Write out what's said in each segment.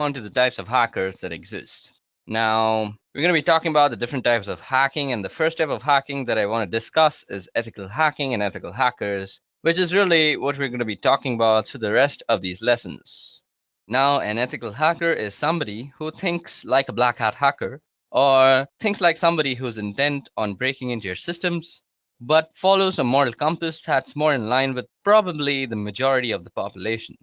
on to the types of hackers that exist. Now, we're going to be talking about the different types of hacking, and the first type of hacking that I want to discuss is ethical hacking and ethical hackers, which is really what we're going to be talking about through the rest of these lessons. Now, an ethical hacker is somebody who thinks like a black hat hacker, or thinks like somebody who's intent on breaking into your systems, but follows a moral compass that's more in line with probably the majority of the population.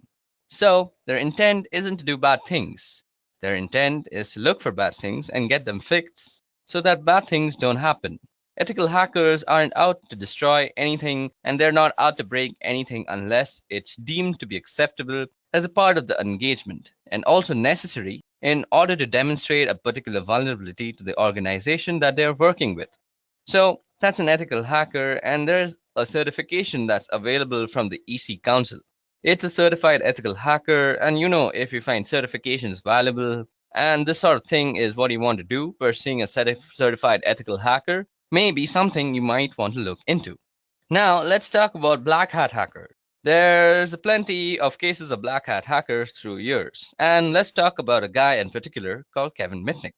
So, their intent isn't to do bad things. Their intent is to look for bad things and get them fixed so that bad things don't happen. Ethical hackers aren't out to destroy anything and they're not out to break anything unless it's deemed to be acceptable as a part of the engagement and also necessary in order to demonstrate a particular vulnerability to the organization that they're working with. So, that's an ethical hacker, and there's a certification that's available from the EC Council. It's a certified ethical hacker, and if you find certifications valuable and this sort of thing is what you want to do, pursuing a certified ethical hacker may be something you might want to look into. Now, let's talk about black hat hackers. There's plenty of cases of black hat hackers through years, and let's talk about a guy in particular called Kevin Mitnick.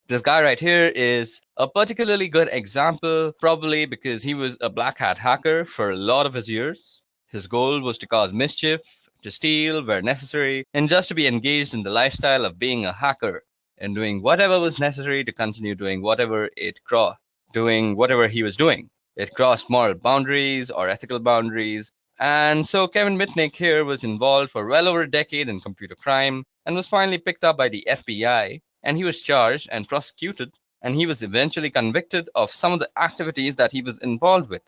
This guy right here is a particularly good example, probably because he was a black hat hacker for a lot of his years. His goal was to cause mischief, to steal where necessary, and just to be engaged in the lifestyle of being a hacker and doing whatever was necessary to continue doing whatever he was doing. It crossed moral boundaries or ethical boundaries. And so Kevin Mitnick here was involved for well over a decade in computer crime and was finally picked up by the FBI, and he was charged and prosecuted, and he was eventually convicted of some of the activities that he was involved with.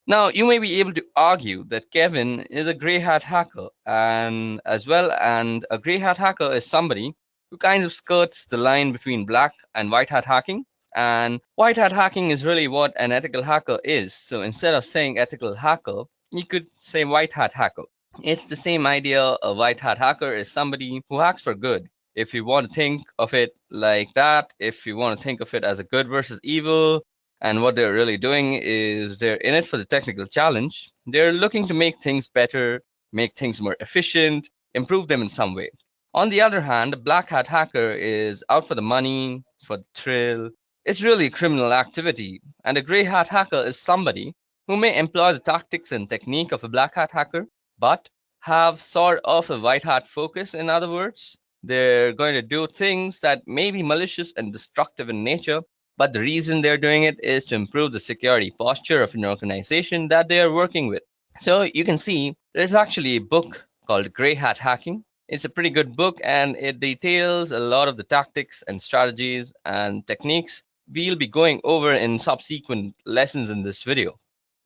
Now, you may be able to argue that Kevin is a gray hat hacker, and a gray hat hacker is somebody who kind of skirts the line between black and white hat hacking. And white hat hacking is really what an ethical hacker is. So instead of saying ethical hacker, you could say white hat hacker. It's the same idea. A white hat hacker is somebody who hacks for good. If you want to think of it like that, if you want to think of it as a good versus evil, and what they're really doing is they're in it for the technical challenge. They're looking to make things better, make things more efficient, improve them in some way. On the other hand, a black hat hacker is out for the money, for the thrill. It's really a criminal activity. And a gray hat hacker is somebody who may employ the tactics and technique of a black hat hacker, but have sort of a white hat focus, in other words. They're going to do things that may be malicious and destructive in nature, but the reason they're doing it is to improve the security posture of an organization that they are working with. So you can see there's actually a book called Grey Hat Hacking. It's a pretty good book and it details a lot of the tactics and strategies and techniques we'll be going over in subsequent lessons in this video.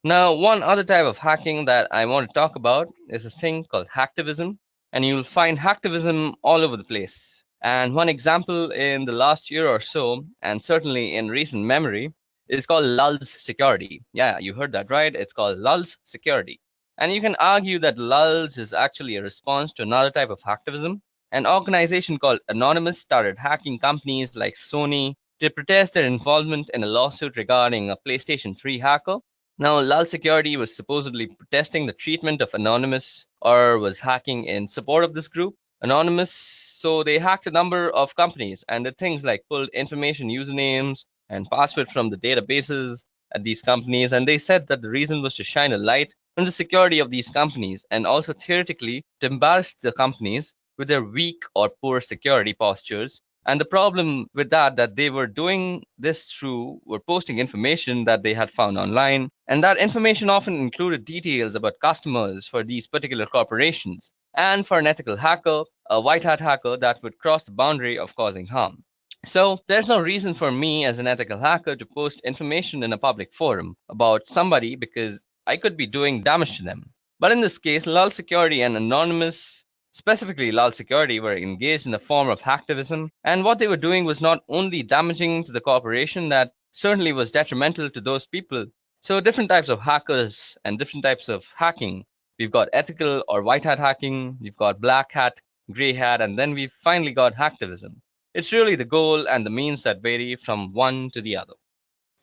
Now, one other type of hacking that I want to talk about is a thing called hacktivism, and you'll find hacktivism all over the place. And one example in the last year or so, and certainly in recent memory, is called Lulz Security. Yeah, you heard that right. It's called Lulz Security. And you can argue that Lulz is actually a response to another type of hacktivism. An organization called Anonymous started hacking companies like Sony to protest their involvement in a lawsuit regarding a PlayStation 3 hacker. Now, Lulz Security was supposedly protesting the treatment of Anonymous or was hacking in support of this group. Anonymous, so they hacked a number of companies and did things like pulled information, usernames, and passwords from the databases at these companies. And they said that the reason was to shine a light on the security of these companies and also theoretically to embarrass the companies with their weak or poor security postures. And the problem with that they were doing this through were posting information that they had found online, and that information often included details about customers for these particular corporations. And for an ethical hacker, a white hat hacker, that would cross the boundary of causing harm. So there's no reason for me as an ethical hacker to post information in a public forum about somebody because I could be doing damage to them. But in this case, Lulz Security and Anonymous, specifically Lulz Security, were engaged in a form of hacktivism, and what they were doing was not only damaging to the corporation, that certainly was detrimental to those people. So different types of hackers and different types of hacking. We've got ethical or white hat hacking, we've got black hat, gray hat, and then we've finally got hacktivism. It's really the goal and the means that vary from one to the other.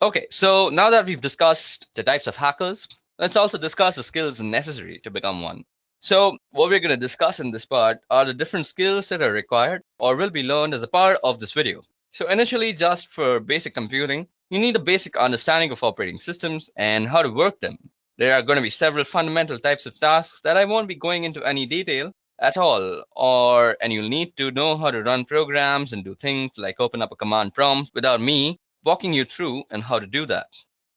Okay, so now that we've discussed the types of hackers, let's also discuss the skills necessary to become one. So, what we're going to discuss in this part are the different skills that are required or will be learned as a part of this video. So, initially, just for basic computing, you need a basic understanding of operating systems and how to work them. There are going to be several fundamental types of tasks that I won't be going into any detail at all, and you'll need to know how to run programs and do things like open up a command prompt without me walking you through and how to do that.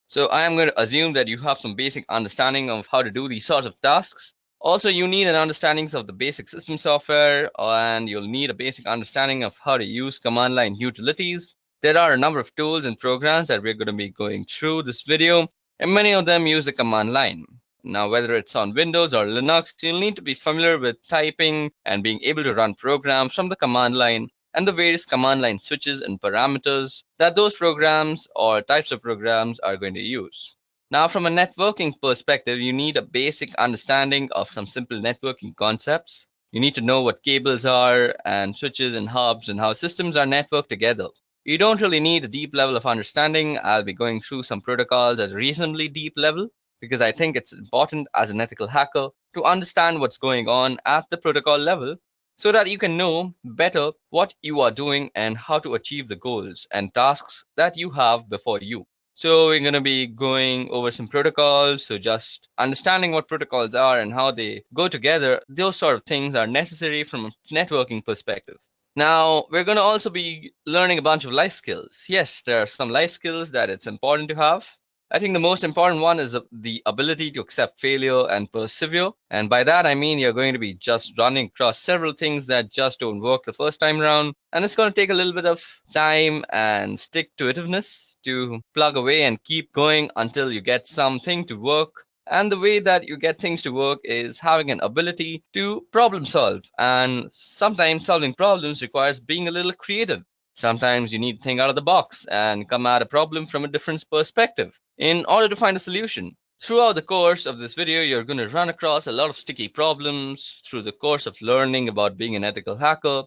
So I am going to assume that you have some basic understanding of how to do these sorts of tasks. Also, you need an understanding of the basic system software, and you'll need a basic understanding of how to use command line utilities. There are a number of tools and programs that we're going to be going through this video, and many of them use the command line. Now, whether it's on Windows or Linux, you'll need to be familiar with typing and being able to run programs from the command line and the various command line switches and parameters that those programs or types of programs are going to use. Now, from a networking perspective, you need a basic understanding of some simple networking concepts. You need to know what cables are and switches and hubs and how systems are networked together. You don't really need a deep level of understanding. I'll be going through some protocols at a reasonably deep level because I think it's important as an ethical hacker to understand what's going on at the protocol level so that you can know better what you are doing and how to achieve the goals and tasks that you have before you. So we're going to be going over some protocols. So just understanding what protocols are and how they go together, those sort of things are necessary from a networking perspective. Now, we're going to also be learning a bunch of life skills. Yes, there are some life skills that it's important to have. I think the most important one is the ability to accept failure and persevere. And by that, I mean you're going to be just running across several things that just don't work the first time around. And it's going to take a little bit of time and stick to itiveness to plug away and keep going until you get something to work. And the way that you get things to work is having an ability to problem solve. And sometimes solving problems requires being a little creative. Sometimes you need to think out of the box and come at a problem from a different perspective in order to find a solution. Throughout the course of this video, you're going to run across a lot of sticky problems through the course of learning about being an ethical hacker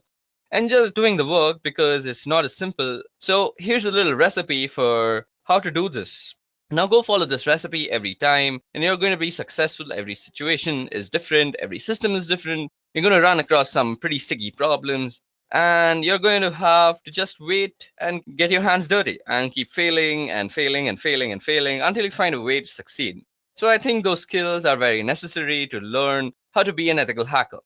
and just doing the work because it's not as simple. So here's a little recipe for how to do this. Now go follow this recipe every time and you're going to be successful. Every situation is different. Every system is different. You're going to run across some pretty sticky problems and you're going to have to just wait and get your hands dirty and keep failing and failing and failing and failing until you find a way to succeed. So I think those skills are very necessary to learn how to be an ethical hacker.